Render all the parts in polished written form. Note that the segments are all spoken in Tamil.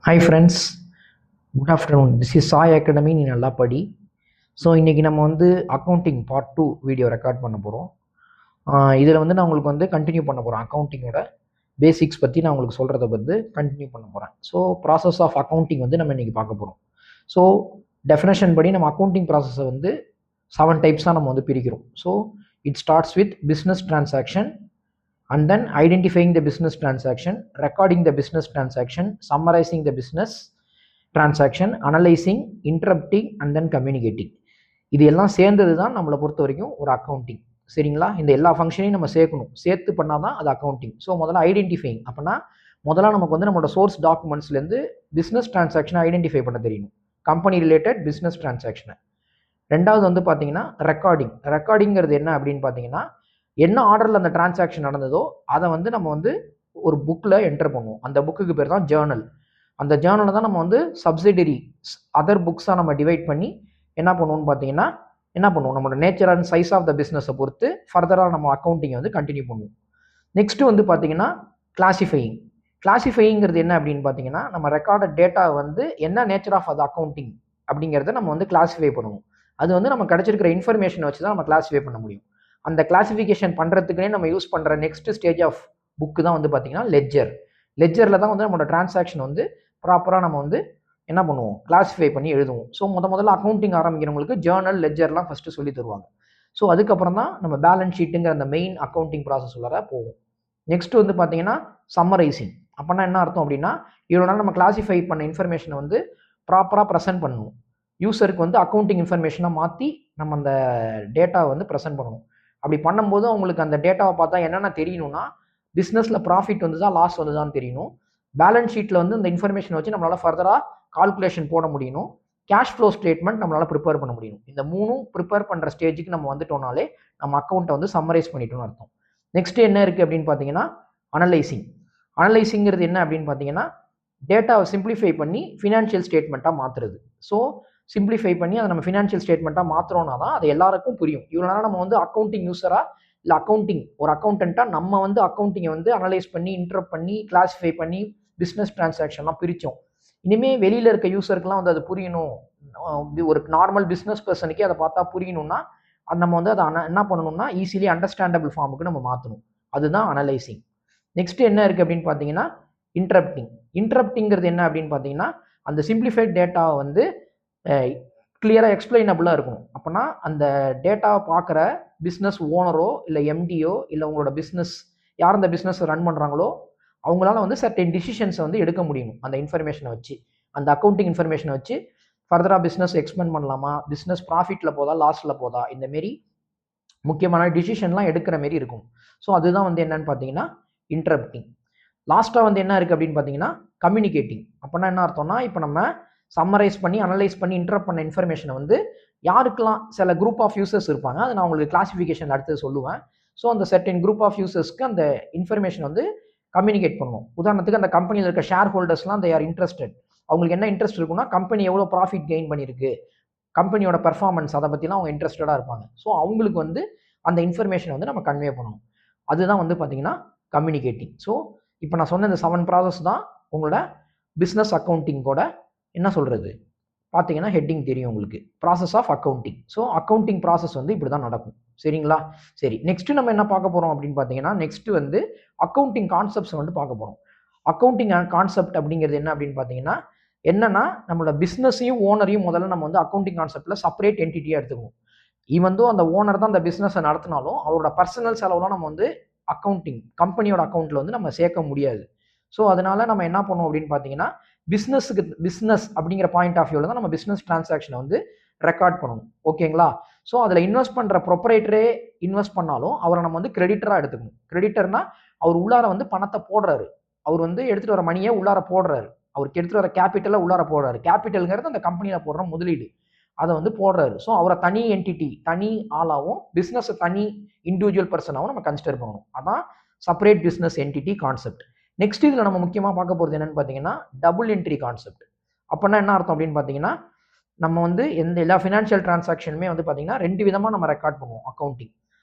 Hi friends, good afternoon. This is Sai Academy நீ நல்லா படி. ஸோ இன்றைக்கி நம்ம வந்து அக்கௌண்டிங் பார்ட் 2 வீடியோ ரெக்கார்ட் பண்ண போகிறோம். இதில் வந்து நான் உங்களுக்கு வந்து கண்டினியூ பண்ண போகிறேன். அக்கௌண்டிங்கோட பேசிக்ஸ் பற்றி நான் உங்களுக்கு சொல்கிறத வந்து கண்டினியூ பண்ண போகிறேன். ஸோ ப்ராசஸ் ஆஃப் அக்கௌண்டிங் வந்து நம்ம இன்றைக்கி பார்க்க போகிறோம். ஸோ டெஃபினேஷன் படி நம்ம அக்கௌண்டிங் ப்ராசஸை வந்து 7 டைப்ஸாக நம்ம வந்து பிரிக்கிறோம். So it starts with business transaction, and then identifying the business transaction, recording the business transaction, summarizing the business transaction, analyzing, interrupting, and then communicating. இது எல்லாம் சேர்ந்தது தான் நம்மளை பொறுத்த வரைக்கும் ஒரு அக்கௌண்டிங். சரிங்களா? இந்த எல்லா ஃபங்க்ஷனையும் நம்ம சேர்க்கணும். சேர்த்து பண்ணால் தான் அது அக்கௌண்டிங். ஸோ முதல்ல ஐடென்டிஃபைங். அப்படின்னா முதல்ல நமக்கு வந்து நம்மளோட சோர்ஸ் டாக்குமெண்ட்ஸ்லேருந்து பிஸ்னஸ் டிரான்சாக்ஷனை ஐடென்டிஃபை பண்ண தெரியணும். கம்பெனி ரிலேட்டட் பிஸ்னஸ் டிரான்சாக்ஷனை. ரெண்டாவது வந்து பார்த்தீங்கன்னா ரெக்கார்டிங். ரெக்கார்டிங்கிறது என்ன அப்படின்னு பார்த்தீங்கன்னா, என்ன ஆர்டரில் அந்த டிரான்சாக்ஷன் நடந்ததோ அதை வந்து நம்ம வந்து ஒரு புக்கில் என்டர் பண்ணுவோம். அந்த புக்குக்கு பேர் தான் ஜேர்னல். அந்த ஜேர்னலை தான் நம்ம வந்து சப்சிடரி அதர் புக்ஸாக நம்ம டிவைட் பண்ணி என்ன பண்ணுவோம்னு பார்த்தீங்கன்னா, என்ன பண்ணுவோம், நம்மளோட nature and size of the பிஸ்னஸை பொறுத்து ஃபர்தராக நம்ம அக்கௌண்டிங்கை வந்து கண்டினியூ பண்ணுவோம். நெக்ஸ்ட்டு வந்து பார்த்தீங்கன்னா கிளாசிஃபையிங். கிளாசிஃபைங்கிறது என்ன அப்படின்னு பார்த்தீங்கன்னா, நம்ம ரெக்கார்டட் டேட்டா வந்து என்ன நேச்சர் ஆஃப் அது அக்கௌண்டிங் அப்படிங்கிறத நம்ம வந்து கிளாஸிஃபை பண்ணுவோம். அது வந்து நம்ம கிடச்சிருக்கிற இன்ஃபர்மேஷனை வச்சு தான் நம்ம கிளாஸிஃபை பண்ண முடியும். அந்த கிளாசிஃபிகேஷன் பண்ணுறதுக்குனே நம்ம யூஸ் பண்ணுற நெக்ஸ்ட் ஸ்டேஜ் ஆஃப் புக்கு தான் வந்து பார்த்தீங்கன்னா லெட்ஜர். லெட்ஜரில் தான் வந்து நம்மளோட டிரான்சாக்ஷன் வந்து ப்ராப்பராக நம்ம வந்து என்ன பண்ணுவோம், கிளாஸிஃபை பண்ணி எழுதுவோம். ஸோ முதல்ல அக்கௌண்டிங் ஆரம்பிக்கிறவங்களுக்கு ஜேர்னல் லெட்ஜர்லாம் ஃபஸ்ட்டு சொல்லி தருவாங்க. ஸோ அதுக்கப்புறம் தான் நம்ம பேலன்ஸ் ஷீட்டுங்கிற அந்த மெயின் அக்கௌண்டிங் ப்ராசஸ் உள்ளார போவோம். நெக்ஸ்ட் வந்து பார்த்தீங்கன்னா சம்மரைசிங். அப்படின்னா என்ன அர்த்தம் அப்படின்னா, இவ்வளோ நாள் நம்ம கிளாஸிஃபை பண்ண இன்ஃபர்மேஷனை வந்து ப்ராப்பராக ப்ரெசென்ட் பண்ணணும். யூசருக்கு வந்து அக்கௌண்டிங் இன்ஃபர்மேஷனாக மாற்றி நம்ம அந்த டேட்டாவை வந்து ப்ரெசென்ட் பண்ணணும். அப்படி பண்ணும்போது அவங்களுக்கு அந்த டேட்டாவை பார்த்தா என்னென்ன தெரியணும்னா, பிஸ்னஸில் ப்ராஃபிட் வந்துதா லாஸ் வந்துதான்னு தெரியணும். பேலன்ஸ் ஷீட்டில் வந்து இந்த இன்ஃபர்மேஷன் வச்சு நம்மளால் ஃபர்தராக கால்குலேஷன் போட முடியணும். கேஷ் ஃப்ளோ ஸ்டேட்மெண்ட் நம்மளால் ப்ரிப்பேர் பண்ண முடியும். இந்த மூணும் ப்ரிப்பேர் பண்ணுற ஸ்டேஜுக்கு நம்ம வந்துட்டோம்னாலே நம்ம அக்கௌண்ட்டை வந்து சம்மரைஸ் பண்ணிட்டோம்னு அர்த்தம். நெக்ஸ்ட் என்ன இருக்குது அப்படின்னு பார்த்தீங்கன்னா அனலைசிங். அனலைசிங்கிறது என்ன அப்படின்னு பார்த்தீங்கன்னா, டேட்டாவை சிம்பிளிஃபை பண்ணி ஃபினான்ஷியல் ஸ்டேட்மெண்ட்டாக மாற்றுறது. ஸோ சிம்பிளிஃபை பண்ணி அதை நம்ம ஃபினான்ஷியல் ஸ்டேட்மெண்ட்டாக மாற்றுறோம்னா தான் அது எல்லாருக்கும் புரியும். இவ்வளோ நேரம் நம்ம வந்து அக்கௌண்டிங் யூஸராக இல்லை அக்கௌண்டிங் ஒரு அக்கௌண்டண்ட்டாக நம்ம வந்து அக்கௌண்டிங்கை வந்து அனலைஸ் பண்ணி இன்டர்ப்ட் பண்ணி கிளாஸிஃபை பண்ணி பிஸ்னஸ் டிரான்சாக்ஷன்லாம் பிரித்தோம். இனிமேல் வெளியில் இருக்க யூஸருக்குலாம் வந்து அது புரியணும், ஒரு நார்மல் பிஸ்னஸ் பர்சனுக்கே அதை பார்த்தா புரியணும்னா அது நம்ம வந்து அதை என்ன பண்ணணும்னா ஈஸிலி அண்டர்ஸ்டாண்டபிள் ஃபார்முக்கு நம்ம மாற்றணும். அதுதான் அனலைசிங். நெக்ஸ்ட் என்ன இருக்குது அப்படின்னு பார்த்தீங்கன்னா இன்டரப்டிங். இன்டரப்டிங்கிறது என்ன அப்படின்னு பார்த்தீங்கன்னா, அந்த சிம்பிளிஃபைட் டேட்டாவை வந்து கிளியராக எக்ஸ்பிளைனபிளாக இருக்கணும். அப்போனா அந்த டேட்டாவை பார்க்குற பிஸ்னஸ் ஓனரோ இல்லை எம்டியோ இல்லை உங்களோட பிஸ்னஸ் யார் அந்த பிஸ்னஸை ரன் பண்ணுறாங்களோ அவங்களால வந்து சர்டன் டிசிஷன்ஸை வந்து எடுக்க முடியும். அந்த இன்ஃபர்மேஷனை வச்சு, அந்த அக்கௌண்டிங் இன்ஃபர்மேஷனை வச்சு ஃபர்தராக பிஸ்னஸ் எக்ஸ்பெண்ட் பண்ணலாமா, பிஸ்னஸ் ப்ராஃபிட்டில் போதா லாஸில் போதா, இந்தமாரி முக்கியமான டிசிஷன்லாம் எடுக்கிற மாரி இருக்கும். ஸோ அதுதான் வந்து என்னன்னு பார்த்தீங்கன்னா இன்டரப்டிங். லாஸ்ட்டாக வந்து என்ன இருக்குது அப்படின்னு பார்த்தீங்கன்னா கம்யூனிகேட்டிங். அப்படின்னா என்ன அர்த்தம்னா, இப்போ நம்ம சம்மரைஸ் பண்ணி அனலைஸ் பண்ணி இன்டரப்ட் பண்ண இன்ஃபர்மேஷனை வந்து யாருக்கெல்லாம் சில குரூப் ஆஃப் யூசர்ஸ் இருப்பாங்க, அதை நான் உங்களுக்கு கிளாசிஃபிகேஷன் அடுத்து சொல்லுவேன். ஸோ அந்த சர்டன் குரூப் ஆஃப் யூசர்ஸ்க்கு அந்த இன்ஃபர்மேஷன் வந்து கம்யூனிகேட் பண்ணுவோம். உதாரணத்துக்கு அந்த கம்பெனியில் இருக்க ஷேர் ஹோல்டர்ஸ்லாம் தே ஆர் இன்ட்ரெஸ்டட். அவங்களுக்கு என்ன இன்ட்ரெஸ்ட் இருக்குன்னா, கம்பெனி எவ்வளோ ப்ராஃபிட் கெயின் பண்ணியிருக்கு, கம்பெனியோட பெர்ஃபார்மன்ஸ், அதை பற்றிலாம் அவங்க இன்ட்ரெஸ்டடாக இருப்பாங்க. ஸோ அவங்களுக்கு வந்து அந்த இன்ஃபர்மேஷனை வந்து நம்ம கன்வே பண்ணணும். அதுதான் வந்து பார்த்தீங்கன்னா கம்யூனிகேட்டிங். ஸோ இப்போ நான் சொன்ன இந்த 7 ப்ராசஸ் தான் உங்களோட பிஸ்னஸ் அக்கௌண்டிங்கோட என்ன சொல்கிறது பார்த்தீங்கன்னா ஹெட்டிங் தெரியும் உங்களுக்கு, process of accounting. So accounting process வந்து இப்படி தான் நடக்கும். சரிங்களா? சரி, நெக்ஸ்ட் நம்ம என்ன பார்க்க போகிறோம் அப்படின்னு பார்த்தீங்கன்னா, நெக்ஸ்ட் வந்து அக்கௌண்டிங் கான்செப்ட்ஸ் வந்து பார்க்க போகிறோம். அக்கௌண்டிங் கான்செப்ட் அப்படிங்கிறது என்ன அப்படின்னு பார்த்தீங்கன்னா, என்னன்னா நம்மளோட பிஸ்னஸையும் ஓனரையும் முதல்ல நம்ம வந்து அக்கௌண்டிங் கான்செப்டில் செப்பரேட் என்டிட்டியாக எடுத்துக்கணும். ஈவன் தோ அந்த ஓனர் தான் அந்த பிஸ்னஸை நடத்தினாலும் அவரோட பர்சனல் செலவுலாம் நம்ம வந்து அக்கௌண்டிங் கம்பெனியோட அக்கௌண்ட்டில் வந்து நம்ம சேர்க்க முடியாது. ஸோ அதனால நம்ம என்ன பண்ணுவோம் அப்படின்னு பார்த்தீங்கன்னா, பிஸ்னஸ் அப்படிங்கிற பாயிண்ட் ஆஃப் வியூவில் தான் நம்ம பிஸ்னஸ் டிரான்சாக்ஷனை வந்து ரெக்கார்ட் பண்ணணும். ஓகேங்களா? ஸோ அதில் இன்வெஸ்ட் பண்ணுற ப்ரொப்ரைட்டரே இன்வெஸ்ட் பண்ணாலும் அவரை நம்ம வந்து கிரெடிட்டராக எடுத்துக்கணும். கிரெடிட்டர்னா அவர் உள்ளார வந்து பணத்தை போடுறாரு, அவர் வந்து எடுத்துகிட்டு வர மணியை உள்ளார போடுறாரு, அவருக்கு எடுத்துகிட்டு வர கேபிட்டலை உள்ளார போடுறாரு. கேபிட்டலுங்கிறது அந்த கம்பெனியில் போடுற முதலீடு, அதை வந்து போடுறாரு. ஸோ அவரை தனி என்டிட்டி தனி ஆளாகவும் பிஸ்னஸை தனி இண்டிவிஜுவல் பர்சனாகவும் நம்ம கன்சிடர் பண்ணணும். அதான் separate business entity concept. Next இதில் நம்ம முக்கியமாக பார்க்க போகிறது என்னன்னு பார்த்தீங்கன்னா டபுள் என்ட்ரி கான்செப்ட். அப்படின்னா என்ன அர்த்தம் அப்படின்னு பார்த்தீங்கன்னா, நம்ம வந்து எல்லா ஃபினான்ஷியல் டிரான்சாக்ஷனுமே வந்து பார்த்தீங்கன்னா 2 விதமாக நம்ம ரெக்கார்ட் பண்ணுவோம் அக்கௌண்டிங்.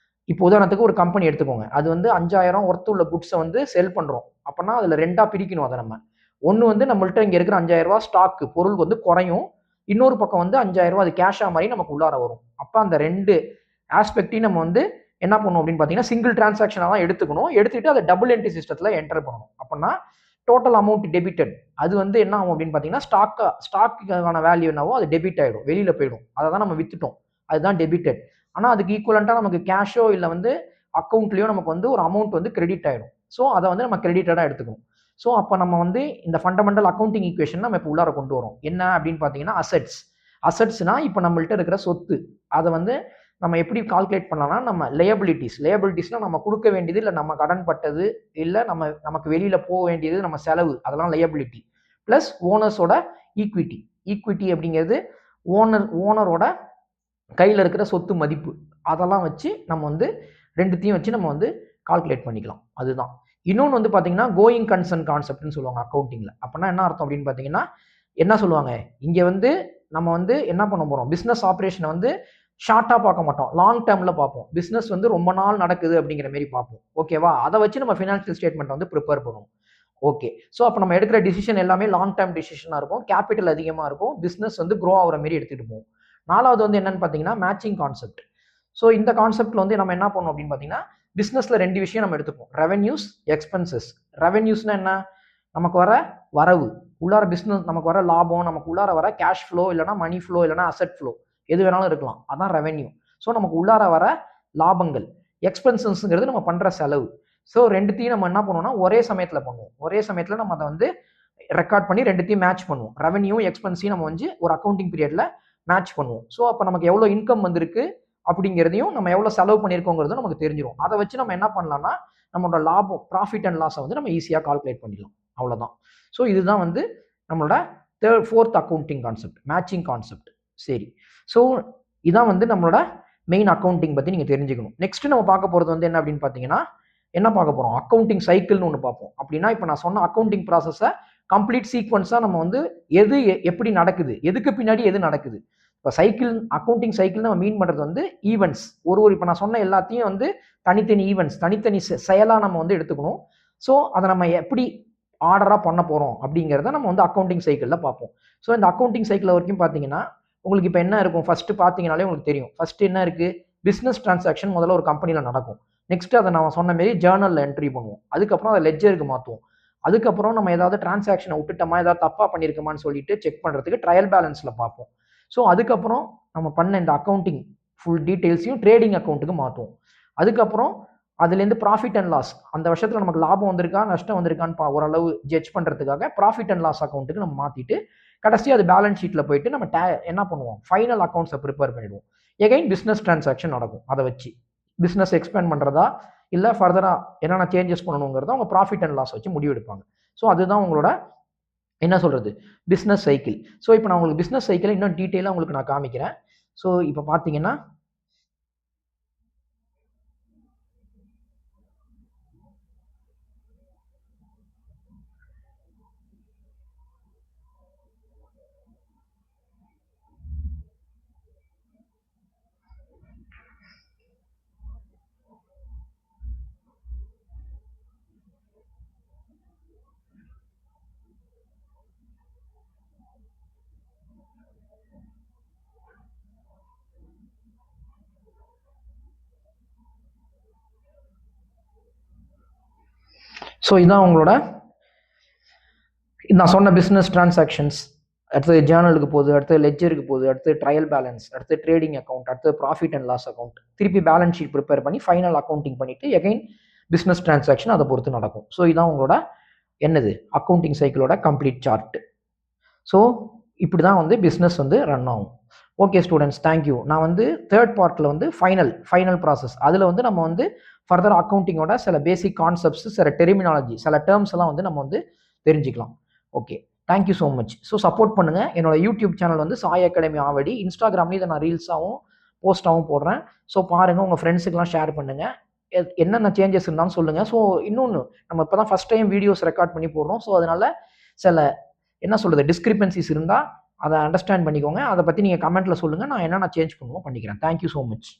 இப்போ உதாரணத்துக்கு ஒரு கம்பெனி எடுத்துக்கோங்க, அது வந்து 5000 ஒர்த் உள்ள குட்ஸை வந்து செல் பண்ணுறோம். அப்படின்னா அதில் 2ஆக பிரிக்கணும். அதை நம்ம ஒன்று வந்து நம்மள்ட்ட இங்கே இருக்கிற 5000 ரூபா ஸ்டாக்கு பொருள் வந்து குறையும், இன்னொரு பக்கம் வந்து 5000 ரூபா அது கேஷாக மாதிரி நமக்கு உள்ளார வரும். அப்போ அந்த ரெண்டு ஆஸ்பெக்டையும் நம்ம வந்து என்ன பண்ணணும் அப்படின்னு பார்த்தீங்கன்னா சிங்கிள் டிரான்சாக்ஷனாக தான் எடுத்துக்கணும். எடுத்துக்கிட்டு அதை டபுள் என்ட்ரி சிஸ்டத்தில் என்டர் பண்ணணும். அப்படின்னா டோட்டல் அமௌண்ட் டெபிட்டட் அது வந்து என்ன ஆகும் அப்படின்னு பார்த்தீங்கன்னா ஸ்டாக்குக்கான வேல்யூ என்னவோ அது டெபிட் ஆகிடும், வெளியில் போயிடும். அதை தான் நம்ம வித்துட்டோம், அதுதான் டெபிட்டட். ஆனால் அதுக்கு ஈக்குவலண்ட்டாக நமக்கு கேஷோ இல்லை வந்து அக்கௌண்ட்லேயோ நமக்கு வந்து ஒரு அமௌண்ட் வந்து கிரெடிட் ஆகிடும். ஸோ அதை வந்து நம்ம கிரெடிட்டடாக எடுத்துக்கணும். ஸோ அப்போ நம்ம வந்து இந்த ஃபண்டமெண்டல் அக்கௌண்டிங் ஈக்குவேஷன் நம்ம இப்போ உள்ளார கொண்டு வரோம். என்ன அப்படின்னு பார்த்தீங்கன்னா அசட்ஸ்னா இப்போ நம்மள்ட்ட இருக்கிற சொத்து. அதை வந்து நம்ம எப்படி கால்குலேட் பண்ணலாம்னா நம்ம லேபிலிட்டிஸ்னா நம்ம கொடுக்க வேண்டியது, இல்லை நம்ம கடன் பட்டது, இல்லை நமக்கு வெளியில் போக வேண்டியது, நம்ம செலவு, அதெல்லாம் லேபிலிட்டி. ப்ளஸ் ஓனர்ஸோட ஈக்விட்டி அப்படிங்கிறது ஓனரோட கையில் இருக்கிற சொத்து மதிப்பு. அதெல்லாம் வச்சு நம்ம வந்து ரெண்டுத்தையும் வச்சு நம்ம வந்து கால்குலேட் பண்ணிக்கலாம். அதுதான். இன்னொன்று வந்து பார்த்தீங்கன்னா கோயிங் கன்சர்ன் கான்செப்ட்னு சொல்லுவாங்க அக்கௌண்டிங்கில். அப்படின்னா என்ன அர்த்தம் அப்படின்னு பார்த்தீங்கன்னா என்ன சொல்லுவாங்க, இங்கே வந்து நம்ம வந்து என்ன பண்ண போகிறோம், பிஸ்னஸ் ஆப்ரேஷனை வந்து ஷார்ட்டாக பார்க்க மாட்டோம், லாங் டேர்மில் பார்ப்போம். பிஸ்னஸ் வந்து ரொம்ப நாள் நடக்குது அப்படிங்கிற மாதிரி பார்ப்போம். ஓகேவா? அதை வச்சு நம்ம ஃபினான்ஷியல் ஸ்டேட்மெண்ட் வந்து ப்ரிப்பேர் பண்ணுவோம். ஓகே. ஸோ அப்போ நம்ம எடுக்கிற டிசிஷன் எல்லாமே லாங் டேர்ம் டிசிஷனாக இருக்கும், கேபிட்டல் அதிகமாக இருக்கும், பிஸ்னஸ் வந்து க்ரோ ஆகிற மாதிரி எடுத்துகிட்டு போவோம். நாலாவது வந்து என்னன்னு பார்த்தீங்கன்னா மேட்சிங் கான்செப்ட். ஸோ இந்த கான்செப்ட்ல வந்து நம்ம என்ன பண்ணோம் அப்படின்னு பார்த்தீங்கன்னா பிஸ்னஸ்ல ரெண்டு விஷயம் நம்ம எடுத்துப்போம், ரெவென்யூஸ், எக்ஸ்பென்சஸ். ரெவென்யூஸ்னா என்ன, நமக்கு வர வரவு, உள்ளார பிஸ்னஸ் நமக்கு வர லாபம், நமக்கு உள்ளார வர கேஷ் ஃப்ளோ, இல்லைனா மணி ஃப்ளோ, இல்லைனா அசெட் ஃப்ளோ, எது வேணாலும் இருக்கலாம், அதான் ரெவென்யூ. ஸோ நமக்கு உள்ளார வர லாபங்கள். எக்ஸ்பென்சஸ்ங்கிறது நம்ம பண்ற செலவு. ஸோ ரெண்டுத்தையும் நம்ம என்ன பண்ணுவோம்னா ஒரே சமயத்தில் பண்ணுவோம். ஒரே சமயத்தில் நம்ம அதை வந்து ரெக்கார்ட் பண்ணி ரெண்டுத்தையும் மேட்ச் பண்ணுவோம். ரெவென்யூ எக்ஸ்பென்ஸையும் நம்ம வந்து ஒரு அக்கௌண்டிங் பீரியட்ல மேட்ச் பண்ணுவோம். ஸோ அப்போ நமக்கு எவ்வளோ இன்கம் வந்திருக்கு அப்படிங்கிறதையும் நம்ம எவ்வளோ செலவு பண்ணியிருக்கோங்கிறதும் நமக்கு தெரிஞ்சிடும். அதை வச்சு நம்ம என்ன பண்ணலாம்னா நம்மளோட லாபம், ப்ராஃபிட் அண்ட் லாஸை வந்து நம்ம ஈஸியாக கால்குலேட் பண்ணிடலாம். அவ்வளோதான். ஸோ இதுதான் வந்து நம்மளோட fourth accounting concept, matching concept. சரி, ஸோ இதான் வந்து நம்மளோட மெயின் அக்கௌண்டிங் பற்றி நீங்கள் தெரிஞ்சுக்கணும். நெக்ஸ்ட் நம்ம பார்க்க போகிறது வந்து என்ன அப்படின்னு பார்த்தீங்கன்னா என்ன பார்க்க போகிறோம், அக்கௌண்டிங் சைக்கிள்னு ஒன்று பார்ப்போம். அப்படின்னா இப்போ நான் சொன்ன அக்கௌண்டிங் ப்ராசஸை கம்ப்ளீட் சீக்வன்ஸாக நம்ம வந்து எது எப்படி நடக்குது, எதுக்கு பின்னாடி எது நடக்குது. இப்போ சைக்கிள், அக்கௌண்டிங் சைக்கிள் நம்ம மீன் பண்ணுறது வந்து ஈவெண்ட்ஸ். இப்போ நான் சொன்ன எல்லாத்தையும் வந்து தனித்தனி ஈவெண்ட்ஸ், தனித்தனி செயலாக நம்ம வந்து எடுத்துக்கணும். ஸோ அதை நம்ம எப்படி ஆர்டராக பண்ண போகிறோம் அப்படிங்கிறத நம்ம வந்து அக்கௌண்டிங் சைக்கிளில் பார்ப்போம். ஸோ இந்த அக்கௌண்டிங் சைக்கிள் வரைக்கும் பார்த்தீங்கன்னா உங்களுக்கு இப்போ என்ன இருக்கும், ஃபர்ஸ்ட் பார்த்தீங்கனாலே உங்களுக்கு தெரியும். ஃபர்ஸ்ட் என்ன இருக்குது, பிஸ்னஸ் டிரான்சாக்ஷன் முதல்ல ஒரு கம்பெனியில் நடக்கும். நெக்ஸ்ட் அதை நம்ம சொன்ன மாரி ஜேர்னலில் என்ட்ரி பண்ணுவோம். அதுக்கப்புறம் அதை லெட்ஜருக்கு மாற்றுவோம். அதுக்கப்புறம் நம்ம ஏதாவது டிரான்சாக்ஷனை விட்டுட்டோமா, ஏதாவது தப்பாக பண்ணியிருக்கோமான்னு சொல்லிட்டு செக் பண்ணுறதுக்கு ட்ரையல் பேலன்ஸில் பார்ப்போம். ஸோ அதுக்கப்புறம் நம்ம பண்ண இந்த அக்கௌண்டிங் ஃபுல் டீட்டெயில்ஸையும் ட்ரேடிங் அக்கௌண்ட்டுக்கு மாற்றுவோம். அதுக்கப்புறம் அதுலேருந்து ப்ராஃபிட் அண்ட் லாஸ், அந்த வருஷத்தில் நமக்கு லாபம் வந்திருக்கா நஷ்டம் வந்திருக்கான்னு ஓரளவு ஜட்ஜ் பண்ணுறதுக்காக ப்ராஃபிட் அண்ட் லாஸ் அக்கௌண்ட்டுக்கு நம்ம மாற்றிட்டு கடைசி அது பேலன்ஸ் ஷீட்டில் போயிட்டு நம்ம என்ன பண்ணுவோம், ஃபைனல் அக்கௌண்ட்ஸை ப்ரிப்பேர் பண்ணிடுவோம். எகைன் பிஸ்னஸ் டிரான்சாக்ஷன் நடக்கும். அதை வச்சு பிஸ்னஸ் எக்ஸ்பேண்ட் பண்ணுறதா இல்லை ஃபர்தராக என்னென்ன சேஞ்சஸ் பண்ணணுங்கிறத அவங்க ப்ராஃபிட் அண்ட் லாஸ் வச்சு முடிவு எடுப்பாங்க. ஸோ அதுதான் உங்களோட என்ன சொல்கிறது பிஸ்னஸ் சைக்கிள். ஸோ இப்போ நான் உங்களுக்கு பிஸ்னஸ் சைக்கிளை இன்னும் டீட்டெயிலாக உங்களுக்கு நான் காமிக்கிறேன். ஸோ இப்போ பார்த்தீங்கன்னா ஸோ இதுதான் உங்களோட நான் சொன்ன பிஸ்னஸ் டிரான்சாக்ஷன்ஸ். அடுத்தது ஜேர்னலுக்கு போகுது, அடுத்தது லெட்ஜருக்கு போகுது, அடுத்து ட்ரையல் பேலன்ஸ், அடுத்து ட்ரேடிங் அக்கௌண்ட், அடுத்து ப்ராஃபிட் அண்ட் லாஸ் அக்கௌண்ட், திருப்பி பேலன்ஸ் ஷீட் ப்ரிப்பேர் பண்ணி ஃபைனல் அக்கௌண்டிங் பண்ணிவிட்டு எகைன் பிஸ்னஸ் டிரான்சாக்ஷன் அதை பொறுத்து நடக்கும். ஸோ இதுதான் உங்களோட என்னது அக்கௌண்டிங் சைக்கிளோட கம்ப்ளீட் சார்ட். ஸோ இப்படி தான் வந்து பிஸ்னஸ் வந்து ரன் ஆகும். Okay students, thank you. நான் வந்து தேர்ட் பார்ட்டில் வந்து ஃபைனல் ப்ராசஸ், அதில் வந்து நம்ம வந்து ஃபர்தர் அக்கௌண்டிங்கோட சில பேசிக் கான்செப்ட்ஸ், சில டெர்மினாலஜி, சில டேர்ம்ஸ் எல்லாம் வந்து நம்ம வந்து தெரிஞ்சுக்கலாம். Okay, thank you so much. So support பண்ணுங்கள். என்னோட யூடியூப் சேனல் வந்து சாய் அகாடமி ஆவடி. இன்ஸ்டாகிராம்லேயும் இதை நான் ரீல்ஸாகவும் போஸ்ட்டாகவும் போடுறேன். ஸோ பாருங்கள், உங்கள் ஃப்ரெண்ட்ஸுக்கெலாம் ஷேர் பண்ணுங்கள். என்னென்ன சேஞ்சஸ் இருந்தாலும் சொல்லுங்கள். ஸோ இன்னொன்று, நம்ம இப்போ தான் ஃபஸ்ட் டைம் வீடியோஸ் ரெக்கார்ட் பண்ணி போடுறோம். ஸோ அதனால் சில என்ன சொல்கிறது டிஸ்கிரிப்பன்சிஸ் இருந்தால் அதை அண்டர்ஸ்டாண்ட் பண்ணிக்கோங்க. அதை பற்றி நீங்கள் கமெண்ட்டில் சொல்லுங்கள். நான் என்னென்ன சேஞ்ச் பண்ணுவோம் பண்ணிக்கிறேன். Thank you so much.